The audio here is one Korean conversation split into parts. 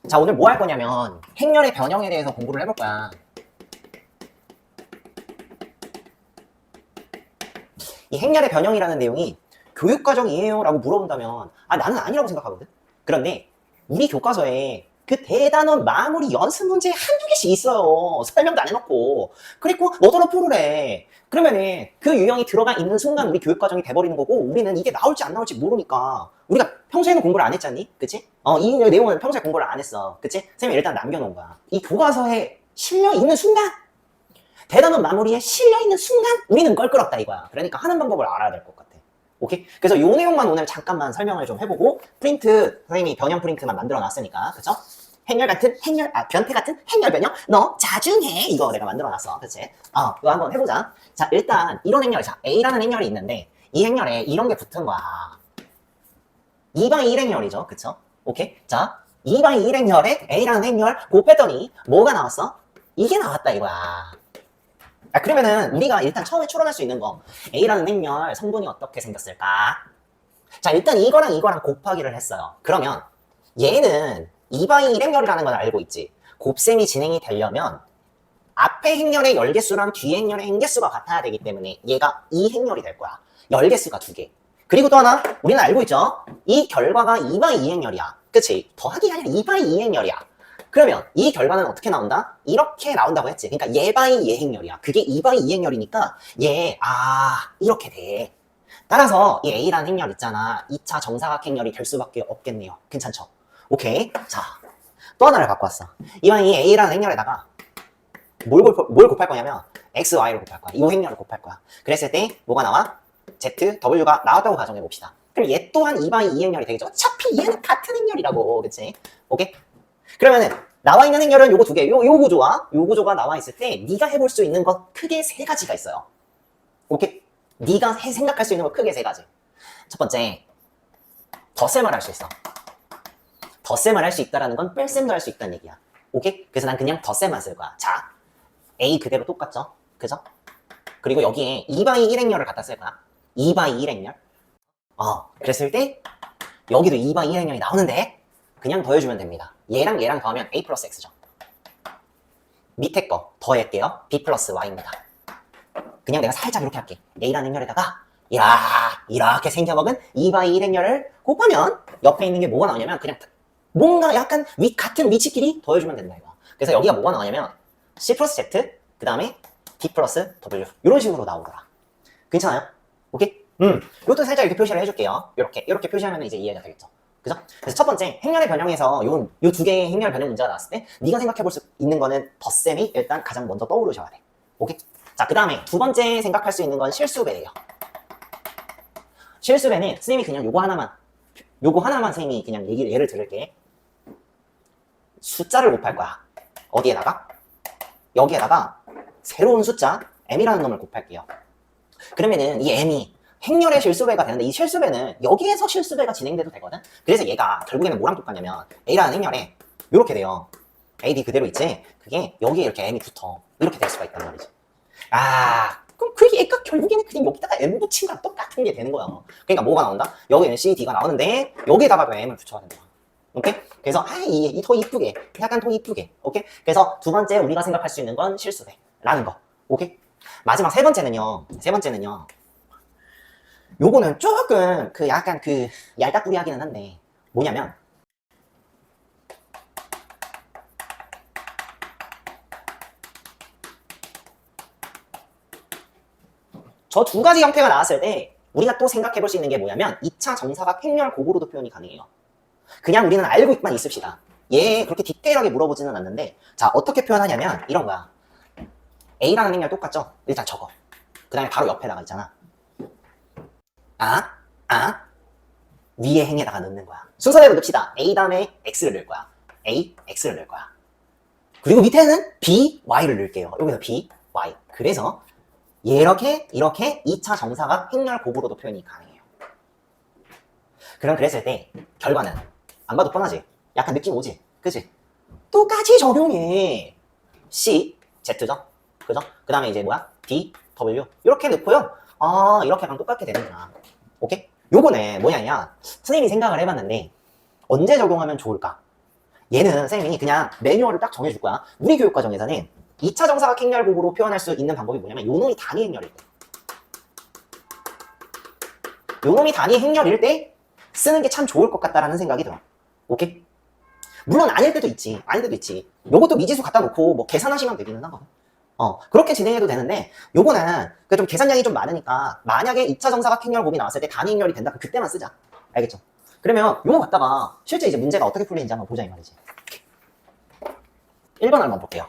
자, 오늘 뭐 할 거냐면 행렬의 변형에 대해서 공부를 해볼 거야. 이 행렬의 변형이라는 내용이 교육과정이에요? 라고 물어본다면 나는 아니라고 생각하거든. 그런데 우리 교과서에 그 대단원 마무리 연습 문제 한두 개씩 있어요. 설명도 안 해놓고. 그리고 너더러 풀으래. 그러면은 그 유형이 들어가 있는 순간 우리 교육과정이 돼버리는 거고, 우리는 이게 나올지 안 나올지 모르니까 우리가 평소에는 공부를 안 했잖니? 그치? 이 내용은 평소에 공부를 안 했어. 그치? 선생님이 일단 남겨놓은 거야. 이 교과서에 실려있는 순간, 대단원 마무리에 실려있는 순간 우리는 껄끄럽다 이거야. 그러니까 하는 방법을 알아야 될 것 같아. 오케이? 그래서 요 내용만 오늘 잠깐만 설명을 좀 해보고, 프린트 선생님이 변형 프린트만 만들어 놨으니까, 그쵸? 변태 같은 행렬 변형 너 자중해, 이거 내가 만들어 놨어. 그치? 이거 한번 해보자. 자, 일단 이런 행렬, 자, A라는 행렬이 있는데 이 행렬에 이런 게 붙은 거야. 2by 1 행렬이죠. 그쵸? 오케이? 자, 2by 1 행렬에 A라는 행렬 곱했더니 뭐가 나왔어? 이게 나왔다 이거야. 그러면은 우리가 일단 처음에 추론할 수 있는 거, A라는 행렬 성분이 어떻게 생겼을까? 자, 일단 이거랑 곱하기를 했어요. 그러면 얘는 2by 1 행렬이라는 걸 알고 있지. 곱셈이 진행이 되려면 앞에 행렬의 열개수랑 뒤에 행렬의 행개수가 같아야 되기 때문에 얘가 이 행렬이 될 거야. 열개수가 2개. 그리고 또 하나, 우리는 알고 있죠? 이 결과가 2by 2 행렬이야. 그치? 더하기가 아니라 2by 2 행렬이야. 그러면 이 결과는 어떻게 나온다? 이렇게 나온다고 했지. 그러니까 얘 바이 얘 행렬이야. 그게 2 바이 2 행렬이니까 얘 이렇게 돼. 따라서 이 A라는 행렬 있잖아. 2차 정사각 행렬이 될 수밖에 없겠네요. 괜찮죠? 오케이. 자, 또 하나를 갖고 왔어. 이왕 이 A라는 행렬에다가 뭘 곱할 거냐면 X, Y를 곱할 거야. 이 행렬을 곱할 거야. 그랬을 때 뭐가 나와? Z, W가 나왔다고 가정해 봅시다. 그럼 얘 또한 2 바이 2 행렬이 되겠죠. 어차피 얘는 같은 행렬이라고. 그치? 오케이? 그러면은 나와 있는 행렬은 요거 2개, 요 구조가 나와 있을 때 네가 해볼 수 있는 것 크게 3가지가 있어요. 오케이? 네가 생각할 수 있는 것 크게 3가지. 첫 번째, 덧셈을 할 수 있어. 덧셈을 할 수 있다라는 건 뺄셈도 할 수 있다는 얘기야. 오케이? 그래서 난 그냥 덧셈만 쓸 거야. 자, A 그대로 똑같죠? 그죠? 그리고 여기에 2by 1 행렬을 갖다 쓸 거야. 2by 1 행렬. 그랬을 때 여기도 2by 1 행렬이 나오는데 그냥 더해주면 됩니다. 얘랑 더하면 A 플러스 X죠. 밑에 거 더할게요. B 플러스 Y입니다. 그냥 내가 살짝 이렇게 할게. A라는 행렬에다가 이렇게 생겨먹은 2by 1 행렬을 곱하면 옆에 있는 게 뭐가 나오냐면 그냥 뭔가 약간 같은 위치끼리 더해주면 된다 이거. 그래서 여기가 뭐가 나오냐면 C 플러스 Z 그 다음에 D 플러스 W 이런 식으로 나오더라. 괜찮아요? 오케이? 이것도 살짝 이렇게 표시를 해줄게요. 이렇게 표시하면 이제 이해가 되겠죠. 그죠? 그래서 첫 번째, 행렬의 변형에서 요 2개의 행렬 변형 문제가 나왔을 때 네가 생각해 볼 수 있는 거는 덧셈이 일단 가장 먼저 떠오르셔야 돼. 오케이? 자, 그 다음에 두 번째 생각할 수 있는 건 실수배예요. 실수배는 선생님이 그냥 요거 하나만 선생님이 그냥 예를 들을게. 숫자를 곱할 거야. 어디에다가? 여기에다가 새로운 숫자 m이라는 놈을 곱할게요. 그러면은 이 m이 행렬의 실수배가 되는데 이 실수배는 여기에서 실수배가 진행돼도 되거든? 그래서 얘가 결국에는 뭐랑 똑같냐면 A라는 행렬에 이렇게 돼요. A, D 그대로 있지? 그게 여기에 이렇게 M이 붙어. 이렇게 될 수가 있단 말이지. 그럼 그 얘가 결국에는 그냥 여기다가 M 붙인 거랑 똑같은 게 되는 거야. 그러니까 뭐가 나온다? 여기에는 C, D가 나오는데 여기에다가 M을 붙여야 된다. 오케이? 그래서 이 더 이쁘게, 약간 더 이쁘게. 오케이? 그래서 두 번째 우리가 생각할 수 있는 건 실수배라는 거. 오케이? 마지막 세 번째는요. 요거는 조금 약간 얄딱부리하기는 한데 뭐냐면 저 2가지 형태가 나왔을 때 우리가 또 생각해 볼 수 있는 게 뭐냐면 2차 정사각 행렬 곱으로도 표현이 가능해요. 그냥 우리는 알고만 있읍시다. 얘 그렇게 디테일하게 물어보지는 않는데, 자, 어떻게 표현하냐면 이런 거야. A라는 행렬 똑같죠? 일단 적어. 그 다음에 바로 옆에다가 있잖아. 위에 행에다가 넣는 거야. 순서대로 넣읍시다. A 다음에 X를 넣을 거야. A, X를 넣을 거야. 그리고 밑에는 B, Y를 넣을게요. 여기서 B, Y. 그래서 이렇게 2차 정사각 행렬 곱으로도 표현이 가능해요. 그럼 그랬을 때 결과는 안 봐도 뻔하지? 약간 느낌 오지? 그치? 똑같이 적용해. C, Z죠? 그죠? 그 다음에 이제 뭐야? D, W 이렇게 넣고요. 이렇게 하면 똑같게 되는구나. 오케이? 요거는 뭐냐면 선생님이 생각을 해봤는데 언제 적용하면 좋을까? 얘는 쌤이 그냥 매뉴얼을 딱 정해줄 거야. 우리 교육과정에서는 2차 정사각 행렬곡으로 표현할 수 있는 방법이 뭐냐면 요놈이 단위 행렬일 때. 요놈이 단위 행렬일 때 쓰는 게 참 좋을 것 같다라는 생각이 들어. 오케이? 물론 아닐 때도 있지. 아닐 때도 있지. 요것도 미지수 갖다 놓고 뭐 계산하시면 되기는 하거든. 그렇게 진행해도 되는데 요거는 좀 계산량이 좀 많으니까 만약에 2차 정사각 행렬곡이 나왔을 때 단위 행렬이 된다. 그때만 쓰자. 알겠죠? 그러면 요거 갖다가 실제 이제 문제가 어떻게 풀리는지 한번 보자 이 말이지. 1번 한번 볼게요.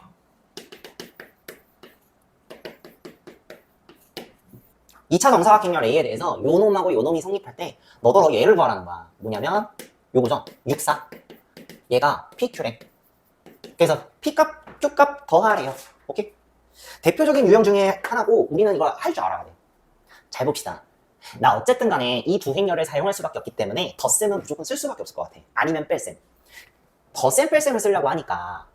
2차 정사각형렬 A에 대해서 요놈하고 요놈이 성립할 때 너더러 얘를 구하라는 거야. 뭐냐면 요거죠. 64. 얘가 PQ래. 그래서 P값, Q값 더하래요. 오케이? 대표적인 유형 중에 하나고 우리는 이걸 할 줄 알아야 돼. 잘 봅시다. 나 어쨌든 간에 이 두 행렬을 사용할 수밖에 없기 때문에 덧셈은 무조건 쓸 수밖에 없을 것 같아. 아니면 뺄셈. 덧셈 뺄셈을 쓰려고 하니까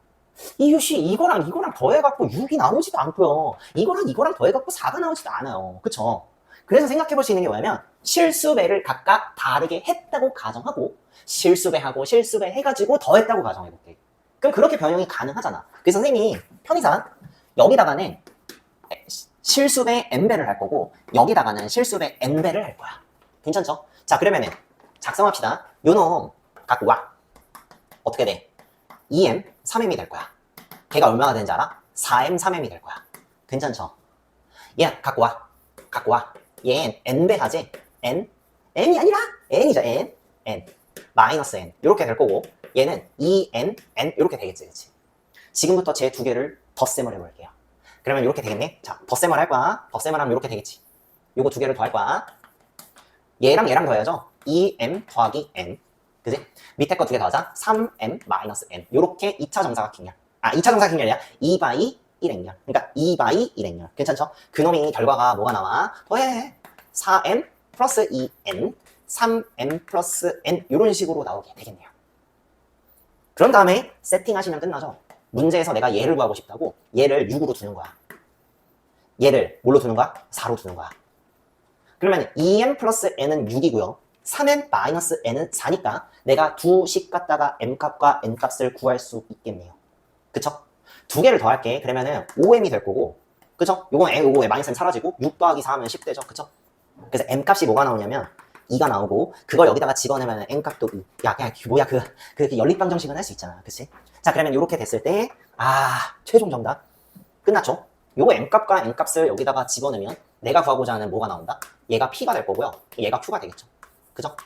이유시 이거랑 더해갖고 6이 나오지도 않고요. 이거랑 더해갖고 4가 나오지도 않아요. 그쵸? 그래서 생각해볼 수 있는 게 뭐냐면 실수배를 각각 다르게 했다고 가정하고 실수배하고 실수배 해가지고 더했다고 가정해볼게. 그럼 그렇게 변형이 가능하잖아. 그래서 선생님이 편의상 여기다가는 실수배 n배를 할 거고 여기다가는 실수배 n배를 할 거야. 괜찮죠? 자 그러면은 작성합시다. 요놈 갖고 와. 어떻게 돼? 2m 3m이 될 거야. 걔가 얼마나 되는지 알아? 4m 3m이 될 거야. 괜찮죠? 얘 갖고 와. 갖고 와. 얘는 n배 하지? n이 아니라 n이죠. n 마이너스 n 이렇게 될 거고 얘는 2n n 이렇게 되겠지. 그치? 지금부터 제 두 개를 덧셈을 해볼게요. 그러면 이렇게 되겠네. 자 덧셈을 할 거야. 덧셈을 하면 이렇게 되겠지. 요거 두 개를 더할 거야. 얘랑 더해야죠. 2m 더하기 n 그지? 밑에 거 두 개 더하자 3m 마이너스 n 요렇게 2차 정사각형렬 2차 정사각형렬이야 2/2 1행렬 그러니까 2/2 1행렬 괜찮죠? 그놈이 결과가 뭐가 나와? 더해 4m 플러스 2n 3m 플러스 n 요런 식으로 나오게 되겠네요. 그런 다음에 세팅하시면 끝나죠. 문제에서 내가 얘를 구하고 싶다고 얘를 6으로 두는 거야. 얘를 뭘로 두는 거야? 4로 두는 거야. 그러면 2m 플러스 n은 6이고요 3m 마이너스 n은 4니까 내가 두 식 갖다가 m값과 n값을 구할 수 있겠네요. 그쵸? 두 개를 더할게. 그러면은 5m이 될 거고 그쵸? 요건 요거 마이너스 n 사라지고 6 더하기 4 하면 10 되죠. 그쵸? 그래서 m값이 뭐가 나오냐면 2가 나오고 그걸 여기다가 집어넣으면 n값도 2. 야 그냥 뭐야 그 연립방정식은 할 수 있잖아. 그치? 자 그러면 이렇게 됐을 때 최종 정답 끝났죠? 요거 m값과 n값을 여기다가 집어넣으면 내가 구하고자 하는 뭐가 나온다? 얘가 p가 될 거고요. 얘가 q가 되겠죠. 그죠?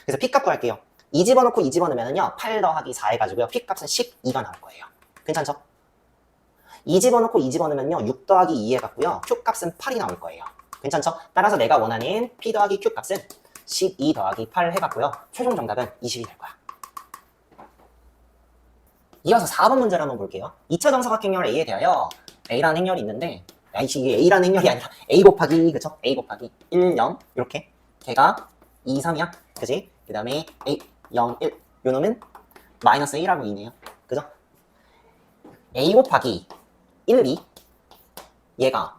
그래서 P값 구할게요. 2 집어넣고 2 집어넣으면요 8 더하기 4 해가지고요 P값은 12가 나올 거예요. 괜찮죠? 2 집어넣고 2 집어넣으면요 6 더하기 2 해갖고요 Q값은 8이 나올 거예요. 괜찮죠? 따라서 내가 원하는 P 더하기 Q값은 12 더하기 8 해갖고요 최종 정답은 20이 될 거야. 이어서 4번 문제를 한번 볼게요. 2차 정사각형렬 A에 대하여 A라는 행렬이 있는데 이게 A라는 행렬이 아니라 A 곱하기 그쵸? A 곱하기 1, 0 이렇게 걔가 2, 3이야. 그지? 그 다음에 8, 0, 1 요놈은 마이너스 1하고 2네요. 그죠? A 곱하기 1, 2 얘가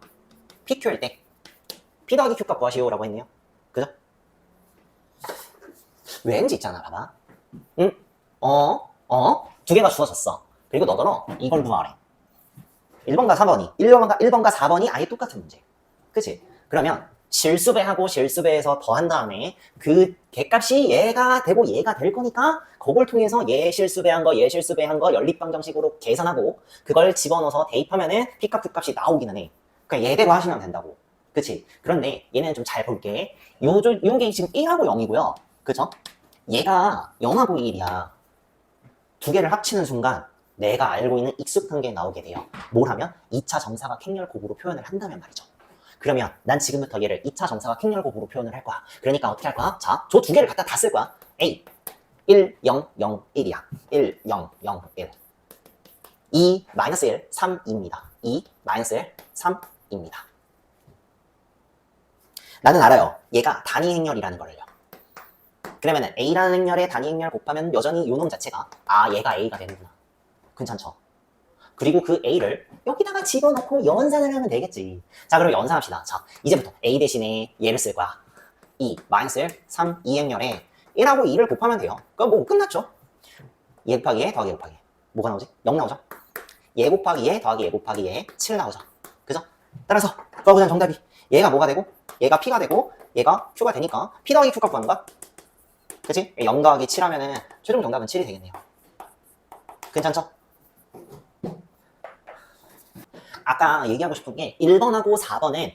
PQ일 때 P 더하기 Q값 구하시오 라고 했네요. 그죠? 왠지 있잖아. 봐봐. 두 개가 주어졌어. 그리고 너더러 이걸 구하래. 1번과 4번이 1번과 4번이 아예 똑같은 문제. 그치? 그러면 실수배하고 실수배에서 더한 다음에 그 개값이 얘가 되고 얘가 될 거니까 그걸 통해서 얘 실수배한 거, 얘 실수배한 거 연립방정식으로 계산하고 그걸 집어넣어서 대입하면은 P값, Q값이 나오기는 해. 그냥 얘대로 하시면 된다고. 그치? 그런데 얘는 좀 잘 볼게. 요게 지금 1하고 0이고요. 그쵸? 얘가 0하고 1이야. 두 개를 합치는 순간 내가 알고 있는 익숙한 게 나오게 돼요. 뭘 하면? 2차 정사각 행렬곡으로 표현을 한다면 말이죠. 그러면 난 지금부터 얘를 2차 정사각 행렬곡으로 표현을 할 거야. 그러니까 어떻게 할 거야? 자, 저 두 개를 갖다 다 쓸 거야. A 1, 0, 0, 1이야. 1, 0, 0, 1 2, 마이너스 1, 3, 2입니다. 2, 마이너스 1, 3입니다. 나는 알아요. 얘가 단위 행렬이라는 거를요. 그러면 A라는 행렬에 단위 행렬 곱하면 여전히 요놈 자체가 얘가 A가 되는구나. 괜찮죠? 그리고 그 A를 여기다가 집어넣고 연산을 하면 되겠지. 자, 그럼 연산합시다. 자, 이제부터 A 대신에 얘를 쓸 거야. 2, 마이너스 1, 3, 2행렬에 1하고 2를 곱하면 돼요. 그럼 뭐 끝났죠? 얘 곱하기 얘 더하기 얘 곱하기 얘. 뭐가 나오지? 0 나오죠? 얘 곱하기 얘 더하기 얘 곱하기 얘 7 나오죠. 그죠? 따라서 구하고자 하는 정답이 얘가 뭐가 되고 얘가 P가 되고 얘가 Q가 되니까 P 더하기 Q값 구하는 거야. 그치? 0 더하기 7 하면은 최종 정답은 7이 되겠네요. 괜찮죠? 아까 얘기하고 싶은 게 1번하고 4번은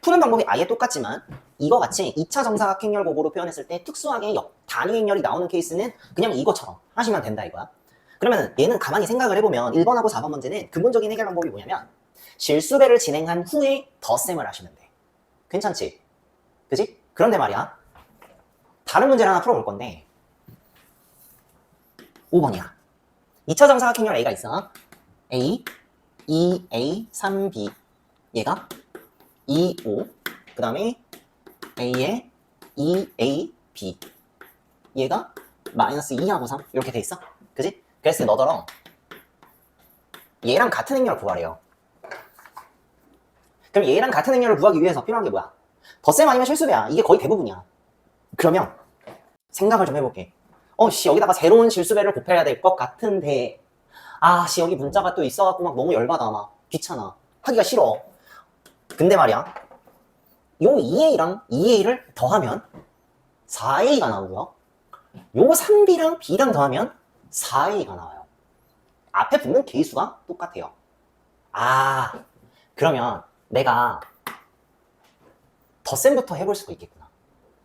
푸는 방법이 아예 똑같지만 이거 같이 2차 정사각행렬곡으로 표현했을 때 특수하게 단위 행렬이 나오는 케이스는 그냥 이것처럼 하시면 된다 이거야. 그러면 얘는 가만히 생각을 해보면 1번하고 4번 문제는 근본적인 해결 방법이 뭐냐면 실수배를 진행한 후에 덧셈을 하시면 돼. 괜찮지? 그지? 그런데 말이야 다른 문제를 하나 풀어볼 건데 5번이야. 2차 정사각행렬 A가 있어. A, 2A, 3B 얘가 2, 5 그 다음에 A에 2A, B 얘가 마이너스 2하고 3 이렇게 돼 있어. 그지? 그래서 너더러 얘랑 같은 행렬을 구하래요. 그럼 얘랑 같은 행렬을 구하기 위해서 필요한 게 뭐야? 덧셈 아니면 실수배야. 이게 거의 대부분이야. 그러면 생각을 좀 해볼게. 여기다가 새로운 실수배를 곱해야 될 것 같은데 여기 문자가 또 있어갖고 막 너무 열받아. 막 귀찮아. 하기가 싫어. 근데 말이야 요 2A랑 2A를 더하면 4A가 나오고요. 요 3B랑 B랑 더하면 4A가 나와요. 앞에 붙는 개수가 똑같아요. 그러면 내가 덧셈부터 해볼 수도 있겠구나.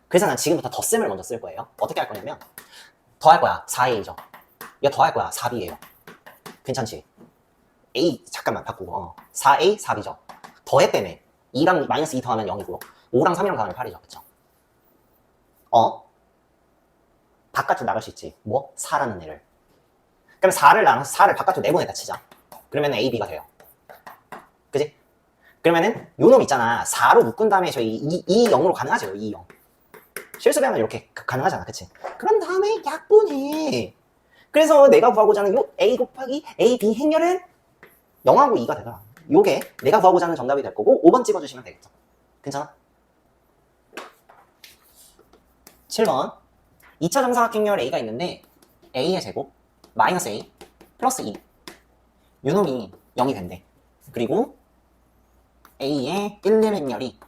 그래서 난 지금부터 덧셈을 먼저 쓸 거예요. 어떻게 할 거냐면 더할 거야 4A죠. 이거 더할 거야 4B예요. 괜찮지? A 잠깐만 바꾸고 4A 4B죠. 더했다며 2랑 마이너스 2 더하면 0이고 5랑 3이랑 더하면 8이죠. 그쵸? 바깥으로 나갈 수 있지. 뭐? 4라는 애를. 그럼 4를 나눠서 4를 바깥으로 내보내다 치자. 그러면 A, B가 돼요. 그지? 그러면은 요 놈 있잖아. 4로 묶은 다음에 저희 2, 0으로 가능하죠. 2, 0. 실수배하면 이렇게 가능하잖아. 그치? 그런 다음에 약분해. 그래서 내가 구하고자 하는 요 A 곱하기 A, B 행렬은 0하고 2가 되더라. 요게 내가 구하고자 하는 정답이 될 거고 5번 찍어주시면 되겠죠. 괜찮아? 7번 2차 정사각행렬 A가 있는데 A의 제곱 마이너스 A 플러스 2 요놈이 0이 된대. 그리고 A의 1, 1 행렬이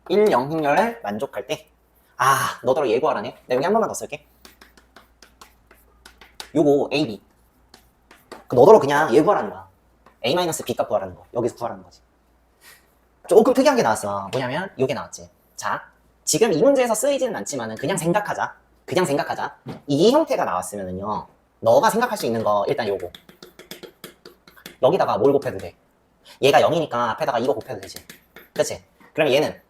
1, 0 행렬을 만족할 때 너더러 예고하라네. 내가 여기 한 번만 더 쓸게. 요거 A, B 너더러 그냥 예고하라는 거야. A-B 값 구하라는 거. 여기서 구하라는 거지. 조금 특이한 게 나왔어. 뭐냐면 요게 나왔지. 자, 지금 이 문제에서 쓰이지는 않지만은 그냥 생각하자. 이 형태가 나왔으면은요. 너가 생각할 수 있는 거 일단 요거. 여기다가 뭘 곱해도 돼? 얘가 0이니까 앞에다가 이거 곱해도 되지. 그치? 그럼 얘는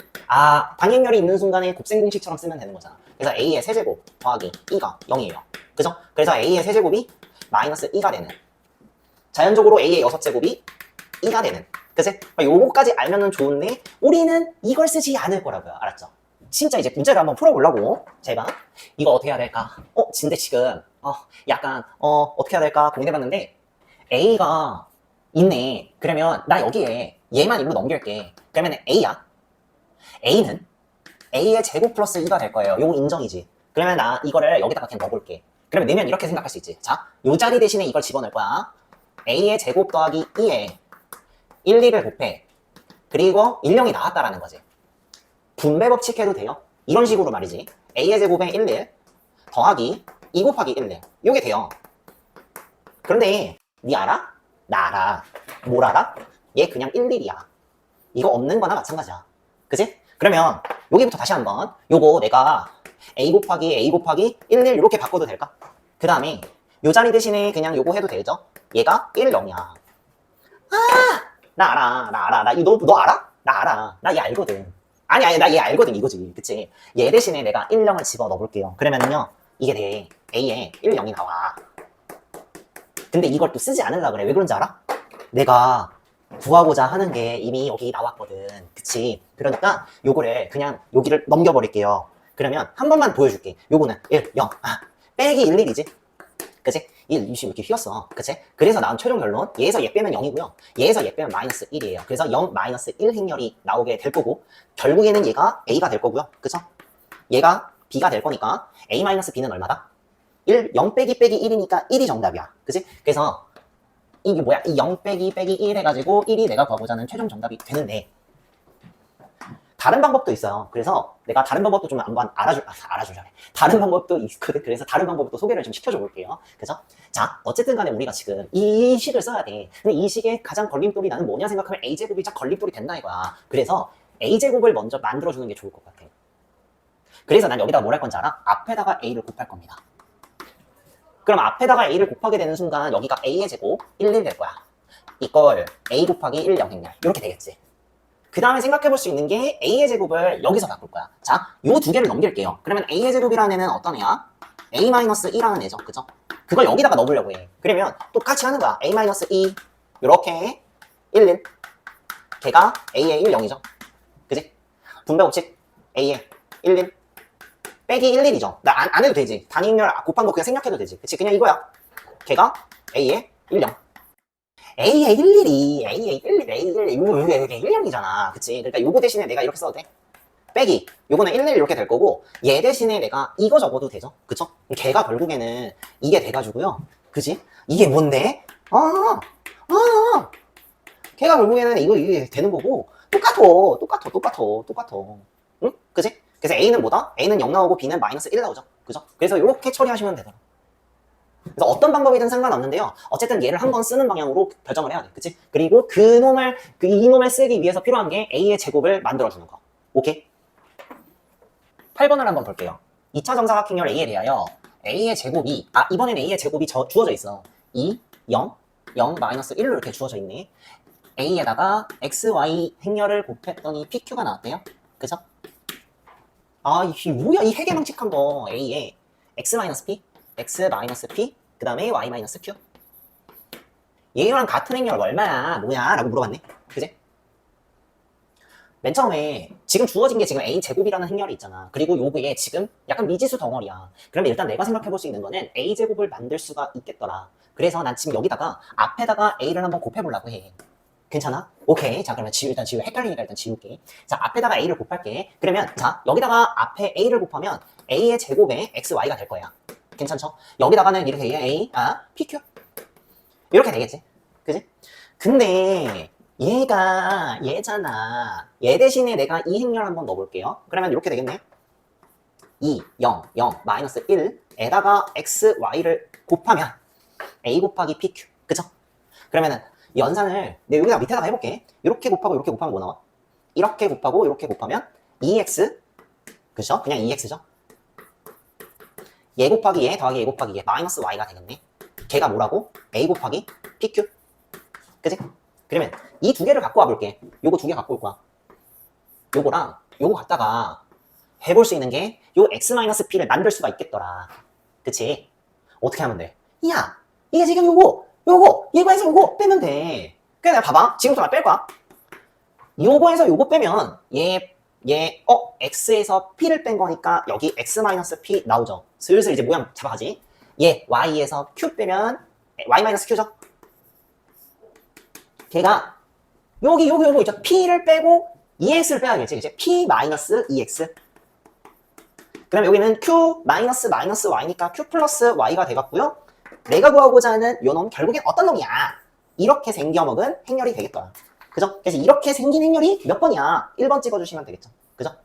방향열이 있는 순간에 곱셈 공식처럼 쓰면 되는 거잖아. 그래서 A의 세제곱 더하기 2가 0이에요. 그죠? 그래서 A의 세제곱이 마이너스 2가 되는. 자연적으로 A의 6제곱이 2가 되는. 그치? 요거까지 알면은 좋은데 우리는 이걸 쓰지 않을 거라고요. 알았죠? 진짜 이제 문제를 한번 풀어보려고 제가 이거 어떻게 해야 될까? 근데 지금 약간 어떻게 해야 될까 고민해봤는데 A가 있네. 그러면 나 여기에 얘만 일로 넘길게. 그러면 A야. A는 A의 제곱 플러스 2가 될 거예요. 요거 인정이지. 그러면 나 이거를 여기다가 그냥 넣어볼게. 그러면 내면 이렇게 생각할 수 있지. 자, 요 자리 대신에 이걸 집어넣을 거야. A의 제곱 더하기 2에 1, 2를 곱해. 그리고 1, 0이 나왔다라는 거지. 분배 법칙 해도 돼요. 이런 식으로 말이지. A의 제곱에 1, 1 더하기 2 곱하기 1, 1 요게 돼요. 그런데 니 알아? 나 알아. 뭘 알아? 얘 그냥 1, 1이야. 이거 없는 거나 마찬가지야. 그치? 그러면 여기부터 다시 한번 요거 내가 A 곱하기 1, 1 이렇게 바꿔도 될까? 그 다음에 요 자리 대신에 그냥 요거 해도 되죠? 얘가 1, 0이야. 나 알아. 너 알아? 나 알아. 나 얘 알거든. 아니, 나 얘 알거든 이거지. 그치? 얘 대신에 내가 1, 0을 집어 넣어볼게요. 그러면은요, 이게 돼. A에 1, 0이 나와. 근데 이걸 또 쓰지 않으려고 그래. 왜 그런지 알아? 내가 구하고자 하는 게 이미 여기 나왔거든. 그치? 그러니까 요거를 그냥 여기를 넘겨버릴게요. 그러면 한 번만 보여줄게. 요거는 1, 0. 빼기 1, 1이지? 그치? 1, 20 이렇게 휘었어. 그치? 그래서 나온 최종 결론 얘에서 얘 빼면 0이고요. 얘에서 얘 빼면 마이너스 1이에요. 그래서 0, 마이너스 1 행렬이 나오게 될 거고 결국에는 얘가 A가 될 거고요. 그쵸? 얘가 B가 될 거니까 A 마이너스 B는 얼마다? 0 빼기 빼기 1이니까 1이 정답이야. 그치? 그래서 이게 뭐야? 이 0 빼기 빼기 1 해가지고 1이 내가 구하고자 하는 최종 정답이 되는데, 다른 방법도 있어요. 그래서 내가 다른 방법도 좀 한번 알아주자. 다른 방법도 있거든. 그래서 다른 방법도 소개를 좀 시켜줘 볼게요. 그죠? 자, 어쨌든 간에 우리가 지금 이 식을 써야 돼. 근데 이 식의 가장 걸림돌이 나는 뭐냐 생각하면 a제곱이 딱 걸림돌이 된다 이거야. 그래서 a제곱을 먼저 만들어주는 게 좋을 것 같아. 그래서 난 여기다가 뭘 할 건지 알아? 앞에다가 a를 곱할 겁니다. 그럼 앞에다가 a를 곱하게 되는 순간 여기가 a의 제곱 1, 1 될 거야. 이걸 a 곱하기 1, 0 행렬 이렇게 되겠지. 그 다음에 생각해볼 수 있는 게 a의 제곱을 여기서 바꿀 거야. 자, 요 두 개를 넘길게요. 그러면 a의 제곱이라는 애는 어떤 애야? a-2라는 애죠. 그죠? 그걸 여기다가 넣으려고 해. 그러면 똑같이 하는 거야. a-2 요렇게 1, 1 걔가 a의 1, 0이죠. 그지? 분배 법칙 a의 1, 1 빼기 1, 1이죠. 나 안 해도 되지. 단위행렬 곱한 거 그냥 생략해도 되지. 그치? 그냥 이거야. 걔가 a의 1, 0 A의 11이 A의 11, A의 10이잖아. 그치? 그러니까 요거 대신에 내가 이렇게 써도 돼. 빼기. 요거는 11 이렇게 될 거고, 얘 대신에 내가 이거 적어도 되죠? 그쵸? 걔가 결국에는 이게 돼가지고요. 그치? 이게 뭔데? 걔가 결국에는 이게 되는 거고, 똑같아. 응? 그치? 그래서 A는 뭐다? A는 0 나오고 B는 마이너스 1 나오죠. 그죠? 그래서 이렇게 처리하시면 되더라. 그래서 어떤 방법이든 상관없는데요. 어쨌든 얘를 한번 쓰는 방향으로 결정을 해야 돼. 그치? 그리고 이놈을 쓰기 위해서 필요한 게 A의 제곱을 만들어주는 거. 오케이? 8번을 한번 볼게요. 2차 정사각형열 A에 대하여 A의 제곱이, 이번엔 A의 제곱이 주어져 있어. 2, 0, 0, 마이너스 1로 이렇게 주어져 있네. A에다가 X, Y 행렬을 곱했더니 PQ가 나왔대요. 그죠? 이게 뭐야, 이 해계망측한 거. A에 X-P, X-P, 그 다음에 Y-Q. 얘랑 같은 행렬 얼마야? 뭐야? 라고 물어봤네. 그지? 맨 처음에 지금 주어진 게 지금 A제곱이라는 행렬이 있잖아. 그리고 요게 지금 약간 미지수 덩어리야. 그러면 일단 내가 생각해볼 수 있는 거는 A제곱을 만들 수가 있겠더라. 그래서 난 지금 여기다가 앞에다가 A를 한번 곱해보려고 해. 괜찮아? 오케이. 자, 그러면 일단 헷갈리니까 일단 지울게. 자, 앞에다가 A를 곱할게. 그러면 자, 여기다가 앞에 A를 곱하면 A의 제곱에 XY가 될 거야. 괜찮죠? 여기다가는 이렇게 PQ 이렇게 되겠지. 그지? 근데 얘잖아. 얘 대신에 내가 이 행렬 한번 넣어볼게요. 그러면 이렇게 되겠네. 2, 0, 0, 마이너스 1에다가 x, y를 곱하면 a 곱하기 pq. 그쵸? 그러면은 연산을 내가 여기다 밑에다가 해볼게. 이렇게 곱하고 뭐 나와? 이렇게 곱하고 이렇게 곱하면 2x. 그쵸? 그냥 2x죠. 얘 곱하기 얘 더하기 얘 곱하기 얘 마이너스 y가 되겠네. 걔가 뭐라고? a 곱하기 pq. 그치? 그러면 이 두 개를 갖고 와볼게. 요거 두 개 갖고 올 거야. 요거랑 요거 갖다가 해볼 수 있는 게 요 x-p를 만들 수가 있겠더라. 그치? 어떻게 하면 돼? 야, 이게 지금 이거에서 요거 빼면 돼. 그래, 내가 봐봐. 지금부터 뺄 거야. 요거에서 요거 빼면 x에서 p를 뺀 거니까 여기 x-p 나오죠. 슬슬 이제 모양 잡아가지. 얘 y에서 q 빼면 y-q죠. 걔가 여기 있죠. p를 빼고 ex를 빼야겠지. 그치? p-2x. 그럼 여기는 q 마이너스 y니까 q 플러스 y가 돼갖고요. 내가 구하고자 하는 요 놈 결국엔 어떤 놈이야? 이렇게 생겨먹은 행렬이 되겠더라. 그죠? 그래서 이렇게 생긴 행렬이 몇 번이야? 1번 찍어주시면 되겠죠. 그죠?